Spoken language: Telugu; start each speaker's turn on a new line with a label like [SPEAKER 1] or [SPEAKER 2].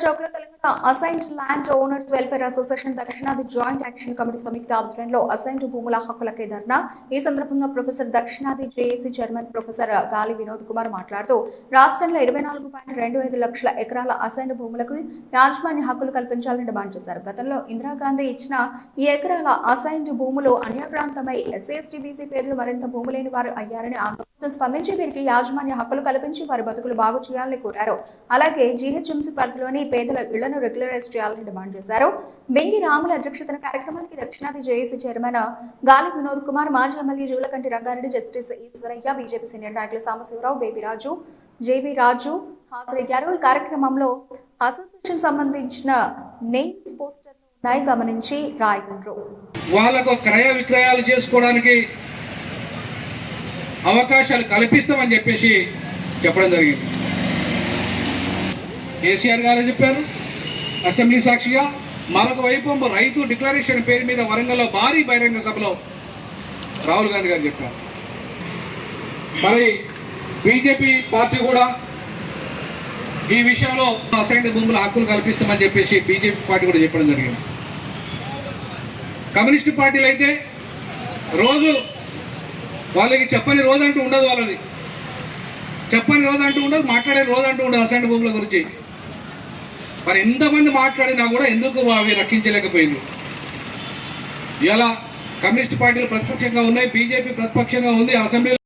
[SPEAKER 1] చౌక్ లో Telangana assigned land owners welfare association దక్షిణాది జాయింట్ యాక్షన్ కమిటీ సంయుక్త ఆధ్వర్యంలో అసైన్డ్ భూముల హక్కులకై ధర్నా. ఈ సందర్భంగా ప్రొఫెసర్ దక్షిణాది జేఏసీ చైర్మన్ ప్రొఫెసర్ గాలి వినోద్ కుమార్ మాట్లాడుతూ రాష్ట్రంలో 24.25 లక్షల ఎకరాల అసైన్డ్ భూములకు యాజమాన్య హక్కులు కల్పించాలని డిమాండ్ చేశారు. గతంలో ఇందిరాగాంధీ ఇచ్చిన ఈ ఎకరాల అసైన్డ్ భూములు అన్యాక్రాంతమై ఎస్సీ ఎస్టీ బీసీ పేదలు మరింత భూమి లేని వారు అయ్యారని ఆందోళన స్పందించి వీరికి యాజమాన్య హక్కులు కల్పించి వారి బతుకులు బాగు చేయాలని కోరారు. అలాగే జీహెచ్ఎంసీ పరిధిలోని పేదల ఇళ్లను రెగ్యులరైజ్ చేయాలని డిమాండ్ చేశారు. బెంగి రాముల అధ్యక్షతన కార్యక్రమానికి దక్షిణాది జేఏసీ చైర్మన్ గాలి వినోద్ కుమార్, మాజీ MLA Julakanti Rangareddy, justice Eshwaraiah, BJP senior నాయకులు సాంబశివరావు, జేబీ రాజు హాజరయ్యారు. ఈ కార్యక్రమంలో అసోసియేషన్ సంబంధించిన నెయిమ్స్ పోస్టర్లు ఉన్నాయి, గమనించి రాయగలరు.
[SPEAKER 2] వాళ్ళకు క్రయ విక్రయాలు చేసుకోవడానికి అవకాశాలు కల్పిస్తామని చెప్పేసి చెప్పడం జరిగింది. కేసీఆర్ గారు చెప్పారు అసెంబ్లీ సాక్షిగా. మరొక వైపు రైతు డిక్లరేషన్ పేరు మీద వరంగల్లో భారీ బహిరంగ సభలో రాహుల్ గాంధీ గారు చెప్పారు. మరి బీజేపీ పార్టీ కూడా ఈ విషయంలో అసైన్డ్ భూముల హక్కులు కల్పిస్తామని చెప్పేసి బీజేపీ పార్టీ కూడా చెప్పడం జరిగింది. కమ్యూనిస్టు పార్టీలు అయితే రోజు వాళ్ళకి చెప్పని రోజు అంటూ ఉండదు, వాళ్ళది చెప్పని రోజు అంటూ ఉండదు, మాట్లాడే రోజు అంటూ ఉండదు అసైన్డ్ భూముల గురించి. మరి ఎంతమంది మాట్లాడినా కూడా ఎందుకు అవి రక్షించలేకపోయింది. ఇలా కమ్యూనిస్ట్ పార్టీలు ప్రతిపక్షంగా ఉన్నాయి, బీజేపీ ప్రతిపక్షంగా ఉంది. అసెంబ్లీలో